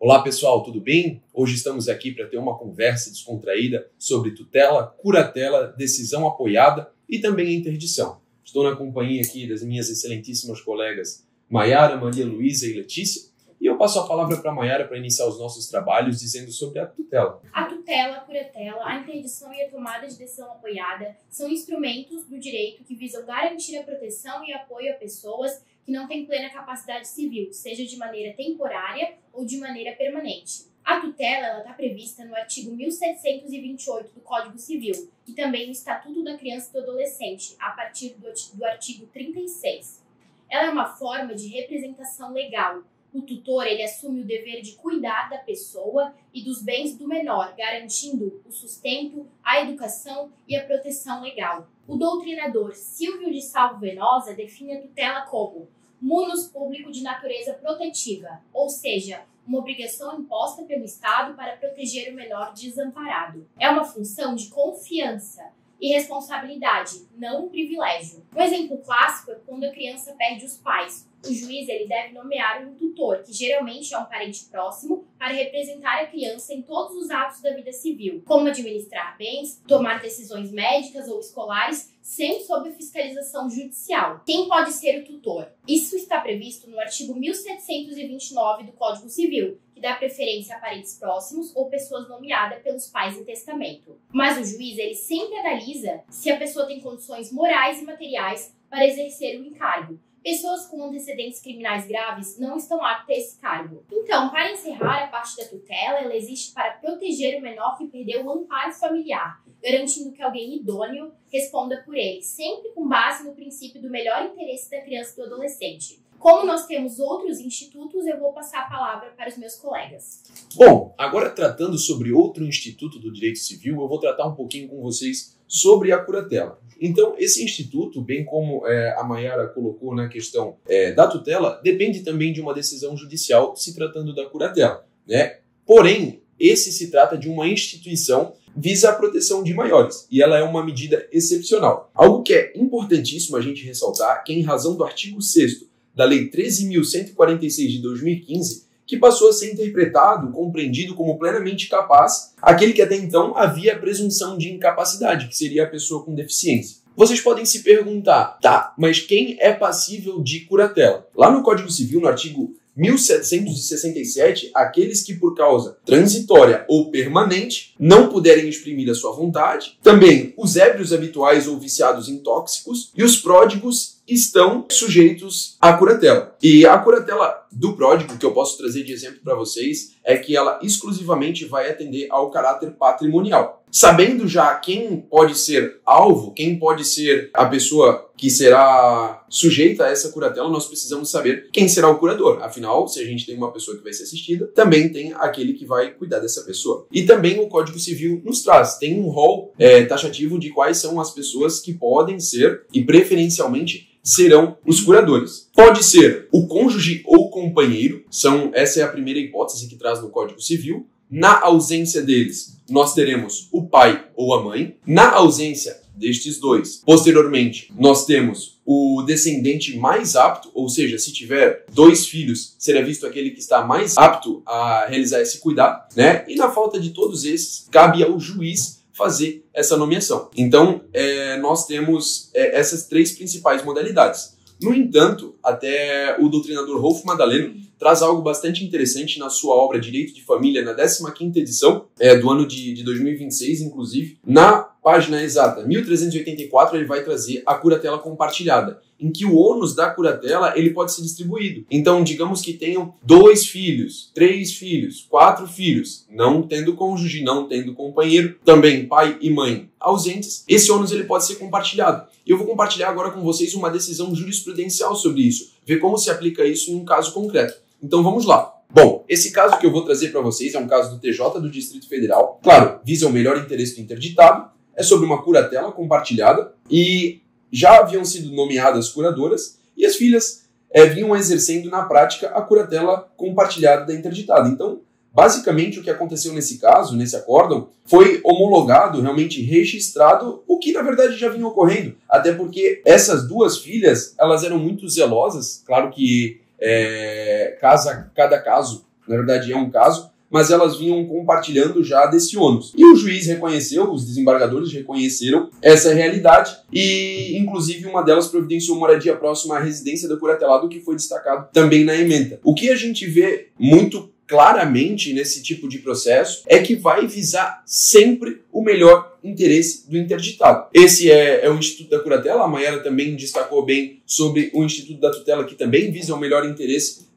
Olá pessoal, tudo bem? Hoje estamos aqui para ter uma conversa descontraída sobre tutela, curatela, decisão apoiada e também a interdição. Estou na companhia aqui das minhas excelentíssimas colegas Maiara, Maria Luísa e Letícia e eu passo a palavra para a Maiara para iniciar os nossos trabalhos dizendo sobre a tutela. A tutela, a curatela, a interdição e a tomada de decisão apoiada são instrumentos do direito que visam garantir a proteção e apoio a pessoas que não têm plena capacidade civil, seja de maneira temporária ou de maneira permanente. A tutela está prevista no artigo 1728 do Código Civil e também no Estatuto da Criança e do Adolescente, a partir do artigo 36. Ela é uma forma de representação legal. O tutor ele assume o dever de cuidar da pessoa e dos bens do menor, garantindo o sustento, a educação e a proteção legal. O doutrinador Silvio de Salvo Venosa define a tutela como munus público de natureza protetiva, ou seja, uma obrigação imposta pelo Estado para proteger o menor desamparado. É uma função de confiança e responsabilidade, não um privilégio. Um exemplo clássico é quando a criança perde os pais. O juiz ele deve nomear um tutor, que geralmente é um parente próximo, para representar a criança em todos os atos da vida civil, como administrar bens, tomar decisões médicas ou escolares, sempre sob a fiscalização judicial. Quem pode ser o tutor? Isso está previsto no artigo 1729 do Código Civil, que dá preferência a parentes próximos ou pessoas nomeadas pelos pais em testamento. Mas o juiz ele sempre analisa se a pessoa tem condições morais e materiais para exercer o encargo. Pessoas com antecedentes criminais graves não estão aptas a esse cargo. Então, para encerrar a parte da tutela, ela existe para proteger o menor que perdeu o amparo familiar, garantindo que alguém idôneo responda por ele, sempre com base no princípio do melhor interesse da criança e do adolescente. Como nós temos outros institutos, eu vou passar a palavra para os meus colegas. Bom, agora tratando sobre outro instituto do direito civil, eu vou tratar um pouquinho com vocês sobre a curatela. Então, esse instituto, bem como a Maiara colocou na questão da tutela, depende também de uma decisão judicial se tratando da curatela, né? Porém, esse se trata de uma instituição visa a proteção de maiores e ela é uma medida excepcional. Algo que é importantíssimo a gente ressaltar que, em razão do artigo 6º da Lei 13.146 de 2015, que passou a ser interpretado, compreendido como plenamente capaz aquele que até então havia a presunção de incapacidade, que seria a pessoa com deficiência. Vocês podem se perguntar, tá, mas quem é passível de curatela? Lá no Código Civil, no artigo 1767, aqueles que por causa transitória ou permanente não puderem exprimir a sua vontade, também os ébrios habituais ou viciados em tóxicos e os pródigos estão sujeitos à curatela. E a curatela do pródigo, que eu posso trazer de exemplo para vocês, é que ela exclusivamente vai atender ao caráter patrimonial. Sabendo já quem pode ser alvo, quem pode ser a pessoa que será sujeita a essa curatela, nós precisamos saber quem será o curador. Afinal, se a gente tem uma pessoa que vai ser assistida, também tem aquele que vai cuidar dessa pessoa. E também o Código Civil nos traz, tem um rol taxativo de quais são as pessoas que podem ser e preferencialmente serão os curadores. Pode ser o cônjuge ou companheiro, essa é a primeira hipótese que traz no Código Civil. Na ausência deles, nós teremos o pai ou a mãe. Na ausência destes dois, posteriormente, nós temos o descendente mais apto, ou seja, se tiver 2 filhos, será visto aquele que está mais apto a realizar esse cuidado, né? E na falta de todos esses, cabe ao juiz fazer essa nomeação. Então, nós temos essas 3 principais modalidades. No entanto, até o doutrinador Rolf Madaleno traz algo bastante interessante na sua obra Direito de Família, na 15ª edição do ano de 2026, inclusive. Na página exata 1384, ele vai trazer a curatela compartilhada, em que o ônus da curatela ele pode ser distribuído. Então, digamos que tenham 2 filhos, 3 filhos, 4 filhos, não tendo cônjuge, não tendo companheiro, também pai e mãe ausentes, esse ônus ele pode ser compartilhado. E eu vou compartilhar agora com vocês uma decisão jurisprudencial sobre isso, ver como se aplica isso em um caso concreto. Então vamos lá. Bom, esse caso que eu vou trazer para vocês é um caso do TJ do Distrito Federal. Claro, visa o melhor interesse do interditado, é sobre uma curatela compartilhada e já haviam sido nomeadas curadoras e as filhas vinham exercendo na prática a curatela compartilhada da interditada. Então, basicamente, o que aconteceu nesse caso, nesse acórdão, foi homologado, realmente registrado, o que na verdade já vinha ocorrendo. Até porque essas 2 filhas, elas eram muito zelosas, claro que cada caso na verdade é um caso, mas elas vinham compartilhando já desse ônus. E o juiz reconheceu, os desembargadores reconheceram essa realidade e, inclusive, uma delas providenciou moradia próxima à residência do curatelado, que foi destacado também na ementa. O que a gente vê muito claramente nesse tipo de processo é que vai visar sempre o melhor interesse do interditado. Esse é o Instituto da Curatela, a Mayara também destacou bem sobre o Instituto da Tutela, que também visa o melhor interesse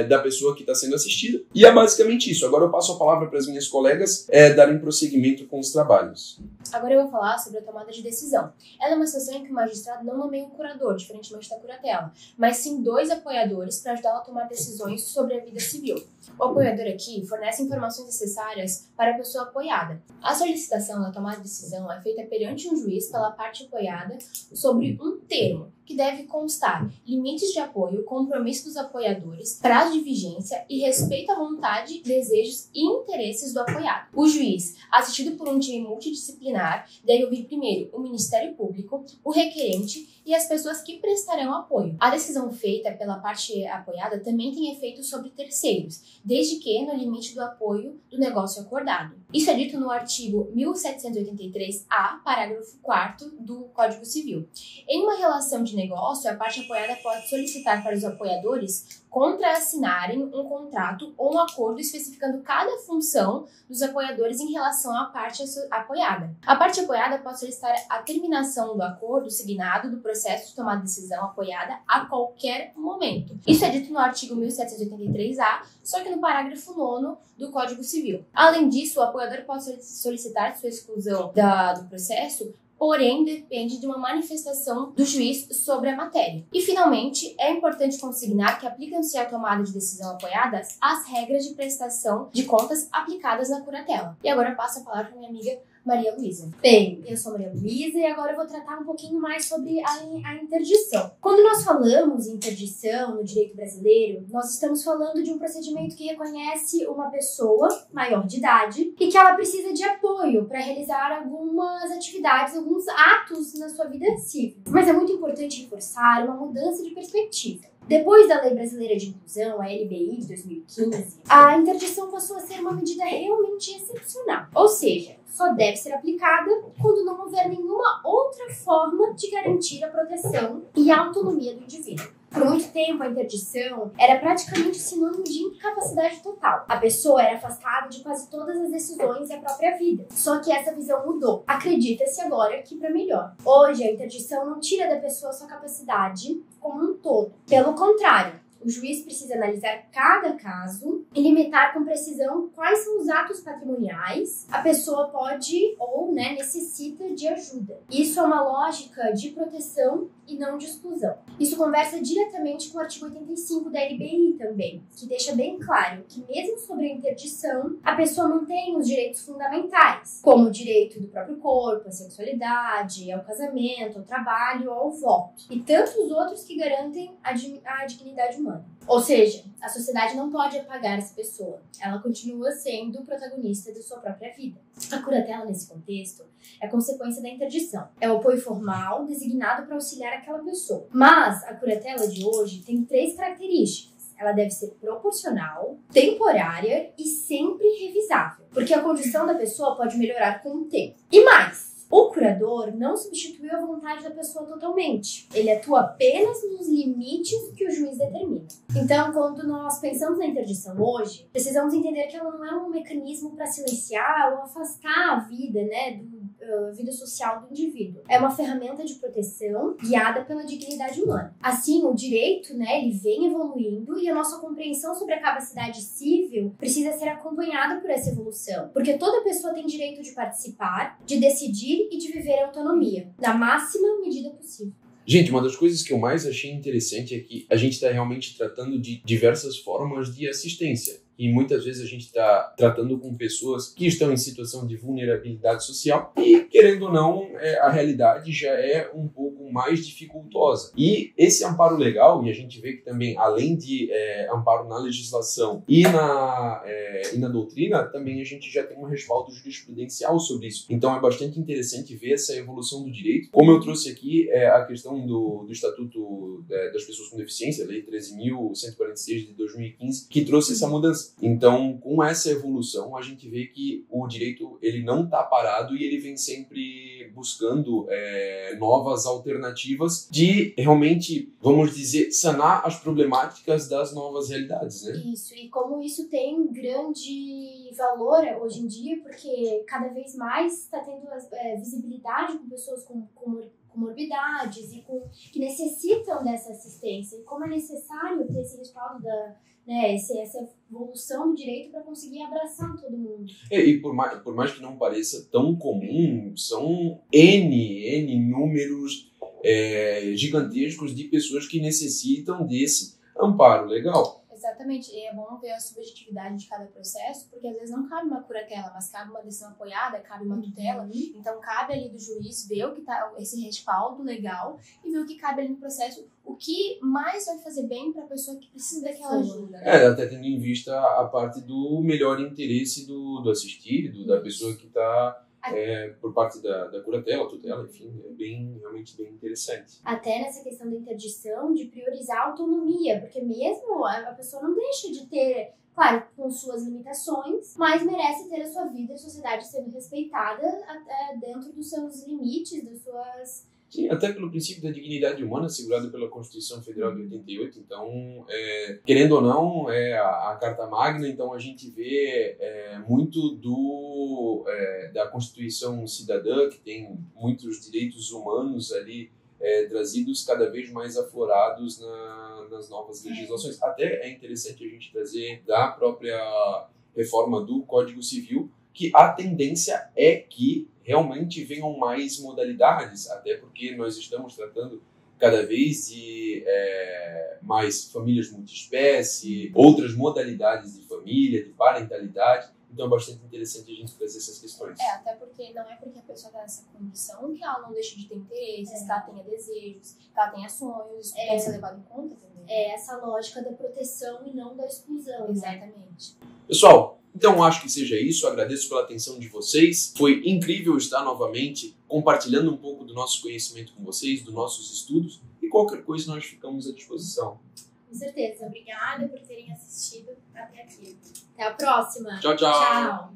da pessoa que está sendo assistida. E é basicamente isso. Agora eu passo a palavra para as minhas colegas darem prosseguimento com os trabalhos. Agora eu vou falar sobre a tomada de decisão. Ela é uma situação em que o magistrado não nomeia um curador, diferentemente da curatela, mas sim 2 apoiadores para ajudá-la a tomar decisões sobre a vida civil. O apoiador aqui fornece informações necessárias para a pessoa apoiada. A solicitação da tomada de decisão é feita perante um juiz pela parte apoiada sobre um termo, que deve constar limites de apoio, compromisso dos apoiadores, prazo de vigência e respeito à vontade, desejos e interesses do apoiado. O juiz, assistido por um time multidisciplinar, deve ouvir primeiro o Ministério Público, o requerente e as pessoas que prestarão apoio. A decisão feita pela parte apoiada também tem efeito sobre terceiros, desde que no limite do apoio do negócio acordado. Isso é dito no artigo 1783-A, parágrafo 4º do Código Civil. Em uma relação de negócio, a parte apoiada pode solicitar para os apoiadores contrassinarem um contrato ou um acordo especificando cada função dos apoiadores em relação à parte apoiada. A parte apoiada pode solicitar a terminação do acordo signado do processo de tomada de decisão apoiada a qualquer momento. Isso é dito no artigo 1783-A, só que no parágrafo 9º do Código Civil. Além disso, o apoiador pode solicitar sua exclusão do processo, porém depende de uma manifestação do juiz sobre a matéria. E, finalmente, é importante consignar que aplicam-se à tomada de decisão apoiada as regras de prestação de contas aplicadas na curatela. E agora eu passo a palavra para minha amiga Maria Luísa. Bem, eu sou Maria Luísa e agora eu vou tratar um pouquinho mais sobre a interdição. Quando nós falamos em interdição no direito brasileiro, nós estamos falando de um procedimento que reconhece uma pessoa maior de idade e que ela precisa de apoio para realizar algumas atividades, alguns atos na sua vida civil. Mas é muito importante reforçar uma mudança de perspectiva. Depois da Lei Brasileira de Inclusão, a LBI de 2015, a interdição passou a ser uma medida realmente excepcional. Ou seja, só deve ser aplicada quando não houver nenhuma outra forma de garantir a proteção e a autonomia do indivíduo. Por muito tempo, a interdição era praticamente sinônimo de incapacidade total. A pessoa era afastada de quase todas as decisões e a própria vida. Só que essa visão mudou. Acredita-se agora que para melhor. Hoje, a interdição não tira da pessoa sua capacidade como um todo. Pelo contrário, o juiz precisa analisar cada caso e limitar com precisão quais são os atos patrimoniais a pessoa pode ou necessita de ajuda. Isso é uma lógica de proteção e não de exclusão. Isso conversa diretamente com o artigo 85 da LBI também, que deixa bem claro que mesmo sobre a interdição, a pessoa mantém os direitos fundamentais, como o direito do próprio corpo, à sexualidade, ao casamento, ao trabalho, ao voto, e tantos outros que garantem a dignidade humana. Ou seja, a sociedade não pode apagar essa pessoa. Ela continua sendo protagonista de sua própria vida. A curatela, nesse contexto, é consequência da interdição. É o apoio formal designado para auxiliar aquela pessoa. Mas a curatela de hoje tem 3 características. Ela deve ser proporcional, temporária e sempre revisável. Porque a condição da pessoa pode melhorar com o tempo. E mais, o curador não substituiu a vontade da pessoa totalmente. Ele atua apenas nos limites que o juiz determina. Então, quando nós pensamos na interdição hoje, precisamos entender que ela não é um mecanismo para silenciar ou afastar a vida, a vida social do indivíduo. É uma ferramenta de proteção guiada pela dignidade humana. Assim, o direito, ele vem evoluindo e a nossa compreensão sobre a capacidade civil precisa ser acompanhada por essa evolução. Porque toda pessoa tem direito de participar, de decidir e de viver a autonomia, na máxima medida possível. Gente, uma das coisas que eu mais achei interessante é que a gente está realmente tratando de diversas formas de assistência. E muitas vezes a gente está tratando com pessoas que estão em situação de vulnerabilidade social e, querendo ou não, a realidade já é um pouco mais dificultosa. E esse amparo legal, e a gente vê que também, além de amparo na legislação e na doutrina, também a gente já tem um respaldo jurisprudencial sobre isso. Então é bastante interessante ver essa evolução do direito. Como eu trouxe aqui a questão do Estatuto das Pessoas com Deficiência, a Lei 13.146 de 2015, que trouxe essa mudança. alternativas. Então, com essa evolução, a gente vê que o direito ele não está parado e ele vem sempre buscando novas alternativas de realmente, vamos dizer, sanar as problemáticas das novas realidades, né? Isso, e como isso tem grande valor hoje em dia, porque cada vez mais está tendo visibilidade com pessoas com comorbidades e que necessitam dessa assistência. E como é necessário ter esse respaldo essa evolução do direito para conseguir abraçar todo mundo. E por mais que não pareça tão comum, são N números gigantescos de pessoas que necessitam desse amparo legal. Exatamente, e é bom ver a subjetividade de cada processo, porque às vezes não cabe uma curatela, mas cabe uma decisão apoiada, cabe uma tutela, então cabe ali do juiz ver o que tá, esse respaldo legal e ver o que cabe ali no processo, o que mais vai fazer bem para a pessoa que precisa daquela ajuda. Né? Até tendo em vista a parte do melhor interesse do assistido, da pessoa que está por parte da curatela, tutela, enfim, realmente bem interessante. Até nessa questão da interdição, de priorizar a autonomia, porque mesmo a pessoa não deixa de ter, claro, com suas limitações, mas merece ter a sua vida e a sociedade sendo respeitada dentro dos seus limites, das suas... Sim, até pelo princípio da dignidade humana assegurado pela Constituição Federal de 88, então, querendo ou não, a Carta Magna, então a gente vê muito da Constituição Cidadã, que tem muitos direitos humanos ali trazidos cada vez mais aflorados nas novas legislações. Até é interessante a gente trazer da própria reforma do Código Civil, que a tendência é que realmente venham mais modalidades, até porque nós estamos tratando cada vez de mais famílias multiespécie, outras modalidades de família, de parentalidade. Então é bastante interessante a gente trazer essas questões. Até porque não é porque a pessoa está nessa condição que ela não deixa de ter interesses, que ela tenha desejos, que ela tenha sonhos, isso tem que ser levado em conta também. É essa lógica da proteção e não da exclusão. Exatamente. Pessoal, então acho que seja isso, agradeço pela atenção de vocês, foi incrível estar novamente compartilhando um pouco do nosso conhecimento com vocês, dos nossos estudos, e qualquer coisa nós ficamos à disposição. Com certeza, obrigada por terem assistido até aqui. Até a próxima. Tchau. Tchau.